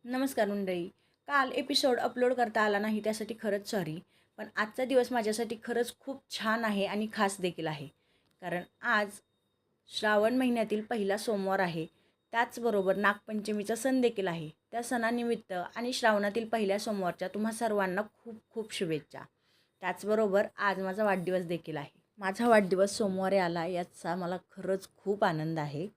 नमस्कार मंडळी. काल एपिसोड अपलोड करता आला नाही त्यासाठी खरंच सॉरी. पण आजचा दिवस माझ्यासाठी खरंच खूप छान आहे आणि खास देखील आहे. कारण आज श्रावण महिन्यातील पहिला सोमवार आहे. त्याचबरोबर नागपंचमीचा सण देखील आहे. त्या सणानिमित्त आणि श्रावणातील पहिल्या सोमवारच्या तुम्हा सर्वांना खूप खूप शुभेच्छा. त्याचबरोबर आज माझा वाढदिवस देखील आहे. माझा वाढदिवस सोमवारी आला याचा मला खरंच खूप आनंद आहे.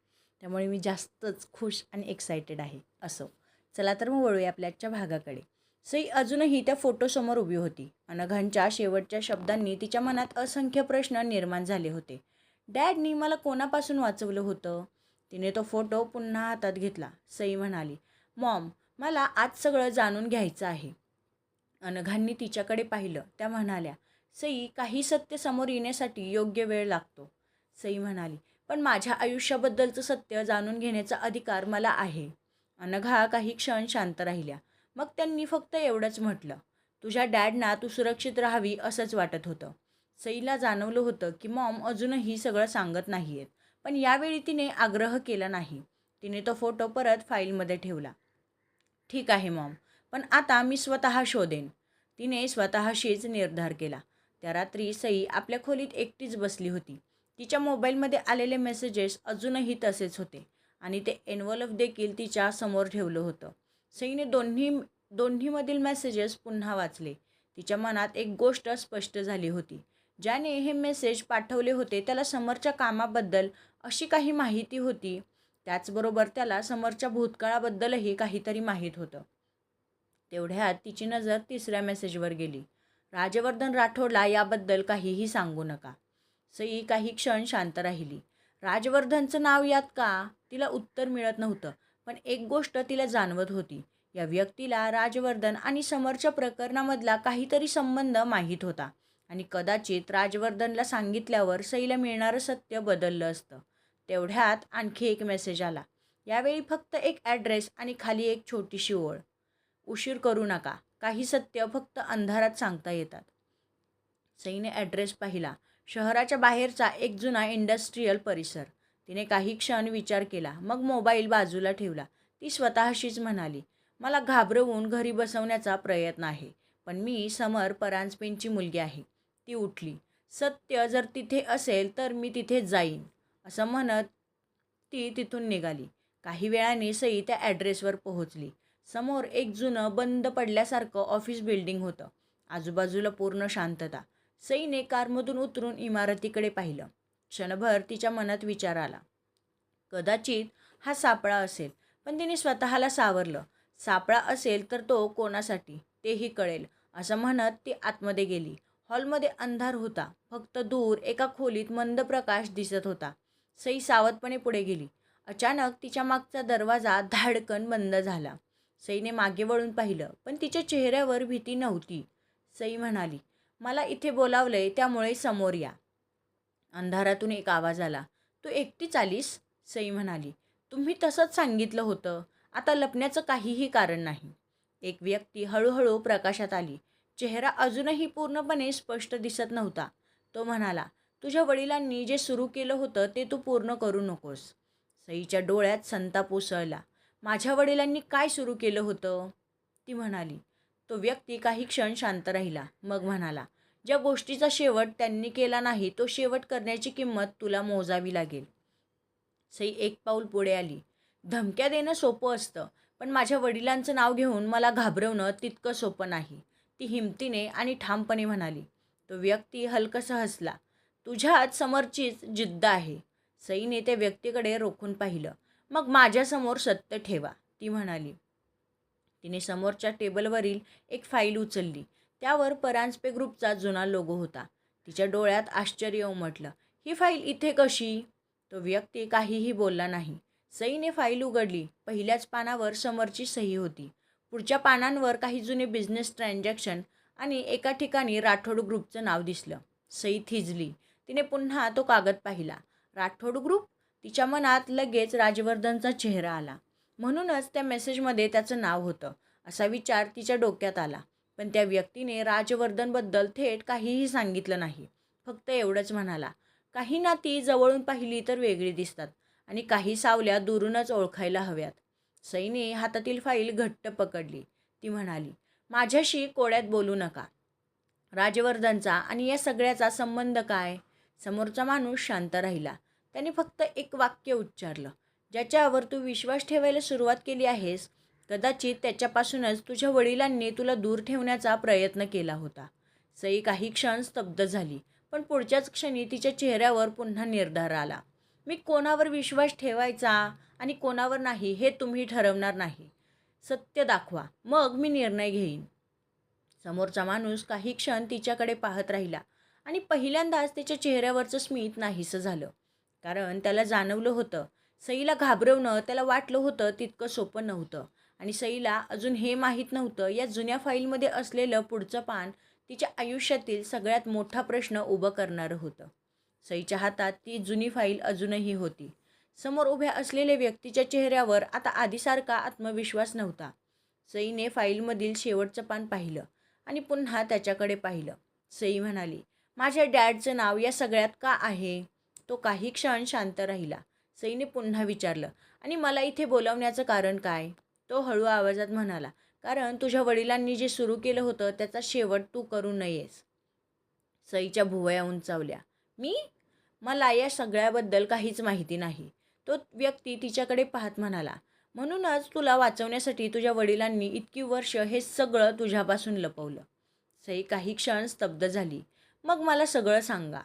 त्यामुळे मी जास्तच खुश आणि एक्सायटेड आहे. असो, चला तर मग वळूया आपल्या आजच्या भागाकडे. सई अजूनही त्या फोटोसमोर उभी होती. अनघांच्या शेवटच्या शब्दांनी तिच्या मनात असंख्य प्रश्न निर्माण झाले होते. डॅडनी मला कोणापासून वाचवलं होतं? तिने तो फोटो पुन्हा हातात घेतला. सई म्हणाली, मॉम, मला आज सगळं जाणून घ्यायचं आहे. अनघांनी तिच्याकडे पाहिलं. त्या म्हणाल्या, सई, काही सत्य समोर येण्यासाठी योग्य वेळ लागतो. सई म्हणाली, पण माझ्या आयुष्याबद्दलचं सत्य जाणून घेण्याचा अधिकार मला आहे. अनघा काही क्षण शांत राहिल्या. मग त्यांनी फक्त एवढंच म्हटलं, तुझ्या डॅडना तू सुरक्षित राहावी असंच वाटत होतं. सईला जाणवलं होतं की मॉम अजूनही सगळं सांगत नाही आहेत. पण यावेळी तिने आग्रह केला नाही. तिने तो फोटो परत फाईलमध्ये ठेवला. ठीक आहे मॉम, पण आता मी स्वतः शोधेन. तिने स्वतःशीच निर्धार केला. त्या रात्री सई आपल्या खोलीत एकटीच बसली होती. तिच्या मोबाईलमध्ये आलेले मेसेजेस अजूनही तसेच होते आणि ते एन्व्हलप देखील तिच्या समोर ठेवलं होतं. सईने दोन्हीमधील मेसेजेस पुन्हा वाचले. तिच्या मनात एक गोष्ट स्पष्ट झाली होती. ज्याने हे मेसेज पाठवले होते त्याला समोरच्या कामाबद्दल अशी काही माहिती होती. त्याचबरोबर त्याला समोरच्या भूतकाळाबद्दलही काहीतरी माहीत होतं. तेवढ्यात तिची नजर तिसऱ्या मेसेजवर गेली. राजवर्धन राठोडला याबद्दल काहीही सांगू नका. सई काही क्षण शांत राहिली. राजवर्धनचं नाव यात का? तिला उत्तर मिळत नव्हतं. पण एक गोष्ट तिला जाणवत होती. या व्यक्तीला राजवर्धन आणि समोरच्या प्रकरणामधला काहीतरी संबंध माहीत होता आणि कदाचित राजवर्धनला सांगितल्यावर सईला मिळणारं सत्य बदललं असतं. तेवढ्यात आणखी एक मेसेज आला. यावेळी फक्त एक ॲड्रेस आणि खाली एक छोटीशी ओळ. उशीर करू नका. काही सत्य फक्त अंधारात सांगता येतात. सईने ॲड्रेस पाहिला. शहराच्या बाहेरचा एक जुना इंडस्ट्रीयल परिसर. तिने काही क्षण विचार केला. मग मोबाईल बाजूला ठेवला. ती स्वतःशीच म्हणाली, मला घाबरवून घरी बसवण्याचा प्रयत्न आहे. पण मी समर परांजपेंची मुलगी आहे. ती उठली. सत्य जर तिथे असेल तर मी तिथे जाईन, असं म्हणत ती तिथून निघाली. काही वेळाने सई त्या ॲड्रेसवर पोहोचली. समोर एक जुनं बंद पडल्यासारखं ऑफिस बिल्डिंग होतं. आजूबाजूला पूर्ण शांतता. सईने कारमधून उतरून इमारतीकडे पाहिलं. क्षणभर तिच्या मनात विचार आला, कदाचित हा सापळा असेल. पण तिने स्वतःला सावरलं. सापळा असेल तर तो कोणासाठी तेही कळेल, असं म्हणत ती आतमध्ये गेली. हॉलमध्ये अंधार होता. फक्त दूर एका खोलीत मंद प्रकाश दिसत होता. सई सावधपणे पुढे गेली. अचानक तिच्या मागचा दरवाजा धाडकन बंद झाला. सईने मागे वळून पाहिलं, पण तिच्या चेहऱ्यावर भीती नव्हती. सई म्हणाली, मला इथे बोलावलंय त्यामुळे समोर या. अंधारातून एक आवाज आला. तू एकटीच आलीस? सई म्हणाली, तुम्ही तसंच सांगितलं होतं. आता लपण्याचं काहीही कारण नाही. एक व्यक्ती हळूहळू प्रकाशात आली. चेहरा अजूनही पूर्णपणे स्पष्ट दिसत नव्हता. तो म्हणाला, तुझ्या वडिलांनी जे सुरू केलं होतं ते तू पूर्ण करू नकोस. सईच्या डोळ्यात संताप उसळला. माझ्या वडिलांनी काय सुरू केलं होतं? ती म्हणाली. तो व्यक्ती काही क्षण शांत राहिला. मग म्हणाला, ज्या गोष्टीचा शेवट त्यांनी केला नाही तो शेवट करण्याची किंमत तुला मोजावी लागेल. सई एक पाऊल पुढे आली. धमक्या देणं सोपं असतं, पण माझ्या वडिलांचं नाव घेऊन मला घाबरवणं तितकं सोपं नाही, ती हिमतीने आणि ठामपणे म्हणाली. तो व्यक्ती हलकसा हसला. तुझ्यात समोरचीच जिद्द आहे. सईने त्या व्यक्तीकडे रोखून पाहिलं. मग माझ्यासमोर सत्य ठेवा, ती म्हणाली. तिने समोरच्या टेबलवरील एक फाईल उचलली. त्यावर परांजपे ग्रुपचा जुना लोगो होता. तिच्या डोळ्यात आश्चर्य उमटलं. ही फाईल इथे कशी? तो व्यक्ती काहीही बोलला नाही. सईने फाईल उघडली. पहिल्याच पानावर समरची सही होती. पुढच्या पानांवर काही जुने बिझनेस ट्रान्झॅक्शन आणि एका ठिकाणी राठोड ग्रुपचं नाव दिसलं. सई थिजली. तिने पुन्हा तो कागद पाहिला. राठोड ग्रुप? तिच्या मनात लगेच राजवर्धनचा चेहरा आला. म्हणूनच त्या मेसेजमध्ये त्याचं नाव होतं, असा विचार तिच्या डोक्यात आला. पण त्या व्यक्तीने राजवर्धनबद्दल थेट काहीही सांगितलं नाही. फक्त एवढंच म्हणाला, काही नाती जवळून पाहिली तर वेगळी दिसतात आणि काही सावल्या दुरूनच ओळखायला हव्यात. सईने हातातील फाईल घट्ट पकडली. ती म्हणाली, माझ्याशी कोड्यात बोलू नका. राजवर्धनचा आणि या सगळ्याचा संबंध काय? समोरचा माणूस शांत राहिला. त्याने फक्त एक वाक्य उच्चारलं, ज्याच्यावर तू विश्वास ठेवायला सुरुवात केली आहेस, कदाचित त्याच्यापासूनच तुझ्या वडिलांनी तुला दूर ठेवण्याचा प्रयत्न केला होता. सई काही क्षण स्तब्ध झाली, पण पुढच्याच क्षणी तिच्या चेहऱ्यावर पुन्हा निर्धार आला. मी कोणावर विश्वास ठेवायचा आणि कोणावर नाही हे तुम्ही ठरवणार नाही. सत्य दाखवा, मग मी निर्णय घेईन. समोरचा माणूस काही क्षण तिच्याकडे पाहत राहिला आणि पहिल्यांदाच त्याच्या चेहऱ्यावरचं स्मित नाहीसं झालं. कारण त्याला जाणवलं होतं, सईला घाबरवणं त्याला वाटलं होतं तितकं सोपं नव्हतं. आणि सईला अजून हे माहीत नव्हतं, या जुन्या फाईलमध्ये असलेलं पुढचं पान तिच्या आयुष्यातील सगळ्यात मोठा प्रश्न उभं करणारं होतं. सईच्या हातात ती जुनी फाईल अजूनही होती. समोर उभ्या असलेल्या व्यक्तीच्या चेहऱ्यावर आता आधीसारखा आत्मविश्वास नव्हता. सईने फाईलमधील शेवटचं पान पाहिलं आणि पुन्हा त्याच्याकडे पाहिलं. सई म्हणाली, माझ्या डॅडचं नाव या सगळ्यात का आहे? तो काही क्षण शांत राहिला. सईने पुन्हा विचारलं, आणि मला इथे बोलावण्याचं कारण काय? तो हळू आवाजात म्हणाला, कारण तुझ्या वडिलांनी जे सुरू केलं होतं त्याचा शेवट तू करू नयेस. सईच्या भुवया उंचावल्या. मी? मला या सगळ्याबद्दल काहीच माहिती नाही. तो व्यक्ती तिच्याकडे पाहत म्हणाला, म्हणूनच तुला वाचवण्यासाठी तुझ्या वडिलांनी इतकी वर्ष हे सगळं तुझ्यापासून लपवलं. सई काही क्षण स्तब्ध झाली. मग मला सगळं सांगा.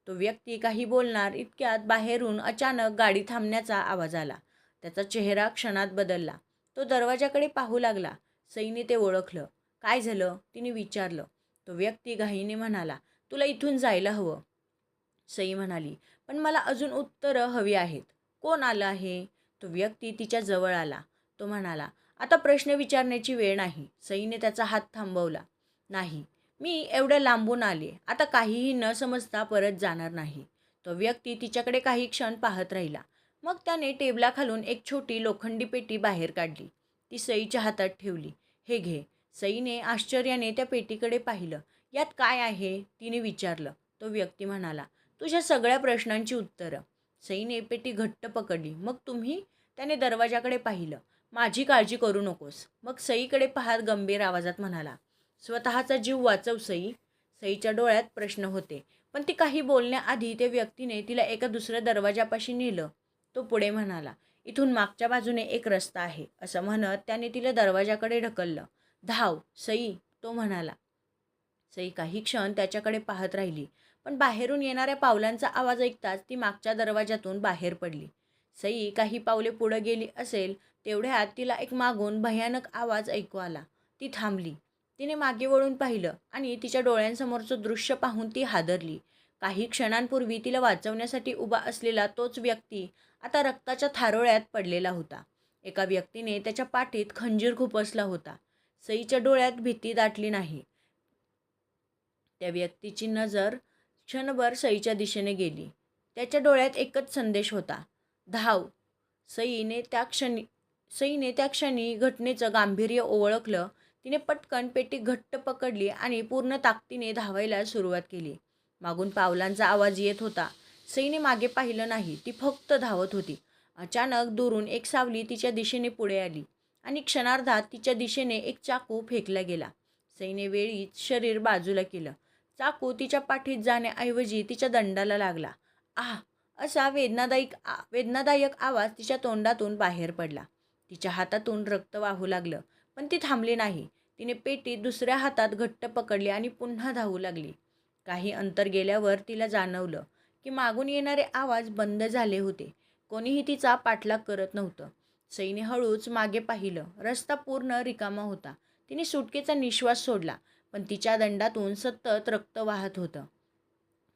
तो व्यक्ती काही बोलणार इतक्यात बाहेरून अचानक गाडी थांबण्याचा आवाज आला. त्याचा चेहरा क्षणात बदलला. तो दरवाजाकडे पाहू लागला. सईने ते ओळखलं. काय झालं? तिने विचारलं. तो व्यक्ती घाईने म्हणाला, तुला इथून जायला हवं. सई म्हणाली, पण मला अजून उत्तरं हवी आहेत. कोण आलं आहे? तो व्यक्ती तिच्या जवळ आला. तो म्हणाला, आता प्रश्न विचारण्याची वेळ नाही. सईने त्याचा हात थांबवला. नाही, मी एवढ्या लांबून आले. आता काहीही न समजता परत जाणार नाही. तो व्यक्ती तिच्याकडे काही क्षण पाहत राहिला. मग त्याने टेबलाखालून एक छोटी लोखंडी पेटी बाहेर काढली. ती सईच्या हातात ठेवली. हे घे. सईने आश्चर्याने त्या पेटीकडे पाहिलं. यात काय आहे? तिने विचारलं. तो व्यक्ती म्हणाला, तुझ्या सगळ्या प्रश्नांची उत्तरं. सईने पेटी घट्ट पकडली. मग तुम्ही? त्याने दरवाजाकडे पाहिलं. माझी काळजी करू नकोस. मग सईकडे पाहत गंभीर आवाजात म्हणाला, स्वतःचा जीव वाचव सई. सईच्या डोळ्यात प्रश्न होते, पण ती काही बोलण्याआधी त्या व्यक्तीने तिला एका दुसऱ्या दरवाजापाशी नेलं. तो पुढे म्हणाला, इथून मागच्या बाजूने एक रस्ता आहे. असं म्हणत त्याने तिला दरवाजाकडे ढकललं. धाव सई, तो म्हणाला. सई काही क्षण त्याच्याकडे पाहत राहिली, पण बाहेरून येणाऱ्या पावलांचा आवाज ऐकताच ती मागच्या दरवाजातून बाहेर पडली. सई काही पावले पुढे गेली असेल तेवढ्यात तिला एक मागून भयानक आवाज ऐकू आला. ती थांबली. तिने मागे वळून पाहिलं आणि तिच्या डोळ्यांसमोरचं दृश्य पाहून ती हादरली. काही क्षणांपूर्वी तिला वाचवण्यासाठी उभा असलेला तोच व्यक्ती आता रक्ताच्या थारोळ्यात पडलेला होता. एका व्यक्तीने त्याच्या पाठीत खंजीर खुपसला होता. सईच्या डोळ्यात भीती दाटली नाही. त्या व्यक्तीची नजर क्षणभर सईच्या दिशेने गेली. त्याच्या डोळ्यात एकच संदेश होता, धाव. सईने त्या क्षणी घटनेचं गांभीर्य ओळखलं. तिने पटकन पेटी घट्ट पकडली आणि पूर्ण ताकदीने धावायला सुरुवात केली. मागून पावलांचा आवाज येत होता. सईने मागे पाहिलं नाही. ती फक्त धावत होती. अचानक दुरून एक सावली तिच्या दिशेने पुढे आली आणि क्षणार्धात तिच्या दिशेने एक चाकू फेकला गेला. सईने वेळीच शरीर बाजूला केलं. चाकू तिच्या पाठीत जाण्याऐवजी तिच्या दंडाला लागला. आह! असा वेदनादायक आवाज तिच्या तोंडातून बाहेर पडला. तिच्या हातातून रक्त वाहू लागलं, पण ती थांबली नाही. तिने पेटी दुसऱ्या हातात घट्ट पकडली आणि पुन्हा धावू लागली. काही अंतर गेल्यावर तिला जाणवलं की मागून येणारे आवाज बंद झाले होते. कोणीही तिचा पाठलाग करत नव्हतं. सईने हळूच मागे पाहिलं. रस्ता पूर्ण रिकामा होता. तिने सुटकेचा निश्वास सोडला, पण तिच्या दंडातून सतत रक्त वाहत होतं.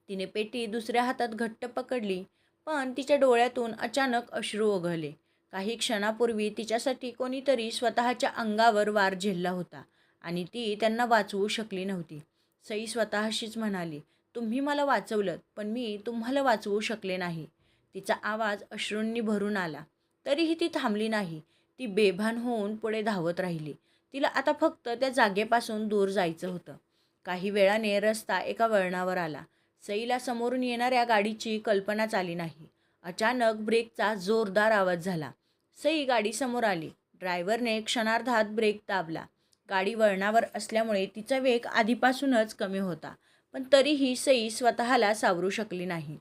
तिने पेटी दुसऱ्या हातात घट्ट पकडली, पण तिच्या डोळ्यातून अचानक अश्रू ओघळले. काही क्षणापूर्वी तिच्यासाठी कोणीतरी स्वतःच्या अंगावर वार झेलला होता आणि ती त्यांना वाचवू शकली नव्हती. सई स्वतःशीच म्हणाली, तुम्ही मला वाचवलंत, पण मी तुम्हाला वाचवू शकले नाही. तिचा आवाज अश्रूंनी भरून आला. तरीही ती थांबली नाही. ती बेभान होऊन पुढे धावत राहिली. तिला आता फक्त त्या जागेपासून दूर जायचं होतं. काही वेळाने रस्ता एका वळणावर आला. सईला समोरून येणाऱ्या गाडीची कल्पनाच आली नाही. अचानक ब्रेकचा जोरदार आवाज झाला. सई गाडी समोर आली. ड्रायव्हरने क्षणार्धात ब्रेक दाबला. गाडी वळणावर असल्यामुळे तिचा वेग आधीपासूनच कमी होता, पण तरीही सई स्वतःला सावरू शकली नाही.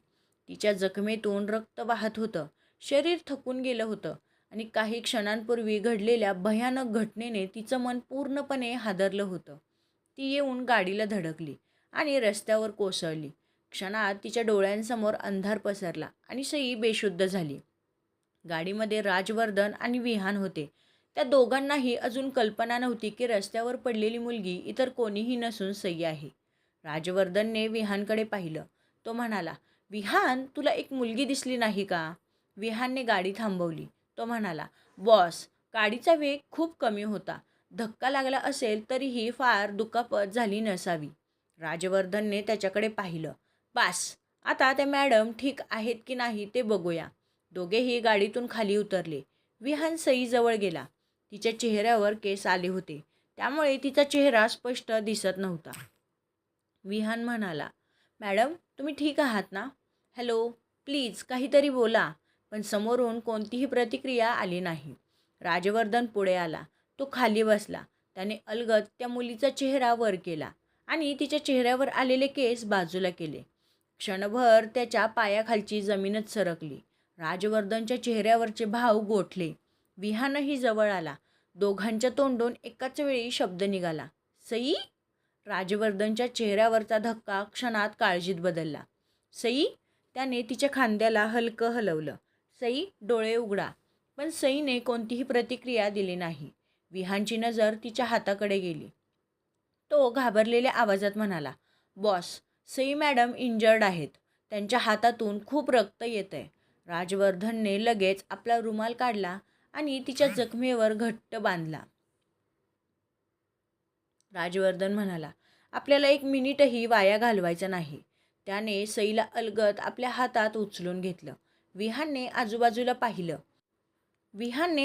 तिच्या जखमेतून रक्त वाहत होतं, शरीर थकून गेलं होतं आणि काही क्षणांपूर्वी घडलेल्या भयानक घटनेने तिचं मन पूर्णपणे हादरलं होतं. ती येऊन गाडीला धडकली आणि रस्त्यावर कोसळली. क्षणात तिच्या डोळ्यांसमोर अंधार पसरला आणि सई बेशुद्ध झाली. गाडीमध्ये राजवर्धन आणि विहान होते. त्या दोघांनाही अजून कल्पना नव्हती की रस्त्यावर पडलेली मुलगी इतर कोणीही नसून सई आहे. राजवर्धनने विहानकडे पाहिलं. तो म्हणाला, विहान, तुला एक मुलगी दिसली नाही का? विहानने गाडी थांबवली. तो म्हणाला, बॉस, गाडीचा वेग खूप कमी होता. धक्का लागला असेल तरीही फार दुखापत झाली नसावी. राजवर्धनने त्याच्याकडे पाहिलं. बास, आता त्या मॅडम ठीक आहेत की नाही ते बघूया. दोघेही गाडीतून खाली उतरले. विहान सईजवळ गेला. तिच्या चेहऱ्यावर केस आले होते, त्यामुळे तिचा चेहरा स्पष्ट दिसत नव्हता. विहान म्हणाला, मॅडम, तुम्ही ठीक आहात ना? हॅलो, प्लीज काहीतरी बोला. पण समोरून कोणतीही प्रतिक्रिया आली नाही. राजवर्धन पुढे आला. तो खाली बसला. त्याने अलगद त्या मुलीचा चेहरा वर केला आणि तिच्या चेहऱ्यावर आलेले केस बाजूला केले. क्षणभर त्याच्या पायाखालची जमीनच सरकली. राजवर्धनच्या चेहऱ्यावरचे भाव गोठले. विहानही जवळ आला. दोघांच्या तोंडून एकाच वेळी शब्द निघाला, सई. राजवर्धनच्या चेहऱ्यावरचा धक्का क्षणात काळजीत बदलला. सई. त्याने तिच्या खांद्याला हलकं हलवलं. सई, डोळे उघडा. पण सईने कोणतीही प्रतिक्रिया दिली नाही. विहानची नजर तिच्या हाताकडे गेली. तो घाबरलेल्या आवाजात म्हणाला, बॉस, सई मॅडम इंजर्ड आहेत. त्यांच्या हातातून खूप रक्त येतंय. राजवर्धनने लगेच आपला रुमाल काढला आणि तिच्या जखमेवर घट्ट बांधला. राजवर्धन म्हणाला, आपल्याला एक मिनिटही वाया घालवायचं नाही. त्याने सईला अलगद आपल्या हातात उचलून घेतलं. विहानने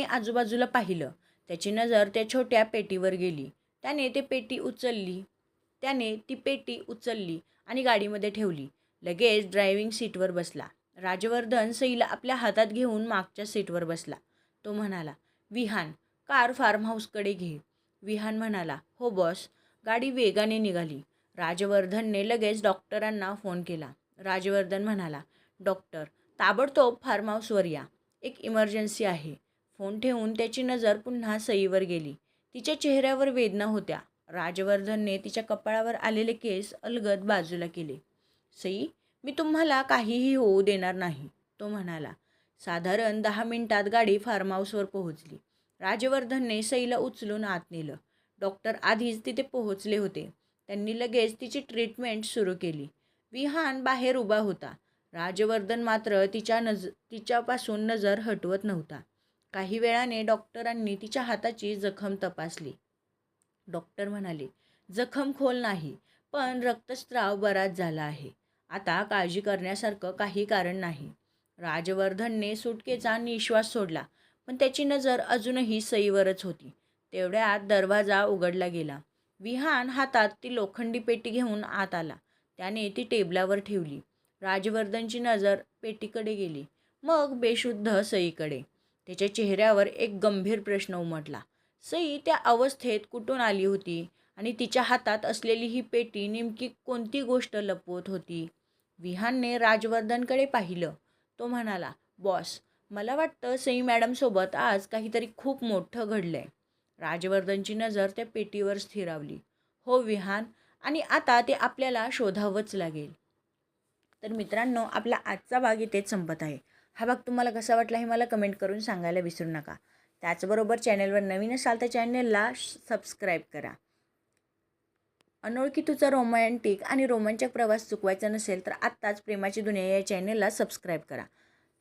आजूबाजूला पाहिलं. त्याची नजर त्या छोट्या पेटीवर गेली. त्याने ती पेटी उचलली आणि गाडीमध्ये ठेवली. लगेच ड्रायव्हिंग सीटवर बसला. राजवर्धन सईला आपल्या हातात घेऊन मागच्या सीटवर बसला. तो म्हणाला, विहान, कार फार्म हाऊसकडे घे. विहान म्हणाला, हो बॉस. गाडी वेगाने निघाली. राजवर्धनने लगेच डॉक्टरांना फोन केला. राजवर्धन म्हणाला, डॉक्टर, ताबडतोब फार्म हाऊसवर या. एक इमर्जन्सी आहे. फोन ठेवून त्याची नजर पुन्हा सईवर गेली. तिच्या चेहऱ्यावर वेदना होत्या. राजवर्धनने तिच्या कपाळावर आलेले केस अलगद बाजूला केले. सई, मी तुम्हाला काहीही होऊ देणार नाही, तो म्हणाला. साधारण 10 मिनिटात गाडी फार्म हाऊसवर पोहोचली. राजवर्धनने सईला उचलून आत नेलं. डॉक्टर आधीच तिथे पोहोचले होते. त्यांनी लगेच तिची ट्रीटमेंट सुरू केली. विहान बाहेर उभा होता. राजवर्धन मात्र तिच्यापासून नजर हटवत नव्हता. काही वेळाने डॉक्टरांनी तिच्या हाताची जखम तपासली. डॉक्टर म्हणाले, जखम खोल नाही, पण रक्तस्राव बराच झाला आहे. आता काळजी करण्यासारखं काही कारण नाही. राजवर्धनने सुटकेचा निश्वास सोडला, पण त्याची नजर अजूनही सईवरच होती. तेवढ्यात दरवाजा उघडला गेला. विहान हातात ती लोखंडी पेटी घेऊन आत आला. त्याने ती टेबलावर ठेवली. राजवर्धनची नजर पेटीकडे गेली, मग बेशुद्ध सईकडे. त्याच्या चेहऱ्यावर एक गंभीर प्रश्न उमटला. सई त्या अवस्थेत कुठून आली होती आणि तिच्या हातात असलेली ही पेटी नेमकी कोणती गोष्ट लपवत होती? विहानने राजवर्धनकडे पाहिलं. तो म्हणाला, बॉस, मला वाटतं सई मॅडमसोबत आज काहीतरी खूप मोठं घडलंय. राजवर्धनची नजर त्या पेटीवर स्थिरावली. हो विहान, आणि आता ते आपल्याला शोधावंच लागेल. तर मित्रांनो, आपला आजचा भाग इथेच संपत आहे. हा भाग तुम्हाला कसा वाटला हे मला कमेंट करून सांगायला विसरू नका. त्याचबरोबर चॅनलवर नवीन असाल तर चॅनलला सबस्क्राईब करा. अनोळखीतूचा रोमॅन्टिक आणि रोमांचक प्रवास चुकवायचा नसेल तर आत्ताच प्रेमाची दुनिया या चॅनलला सबस्क्राईब करा.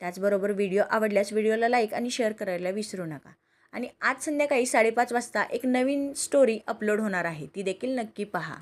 त्याचबरोबर व्हिडिओ आवडल्यास व्हिडिओला लाईक आणि शेअर करायला विसरू नका. आणि आज संध्याकाळी 5:30 वाजता एक नवीन स्टोरी अपलोड होणार आहे, ती देखील नक्की पहा.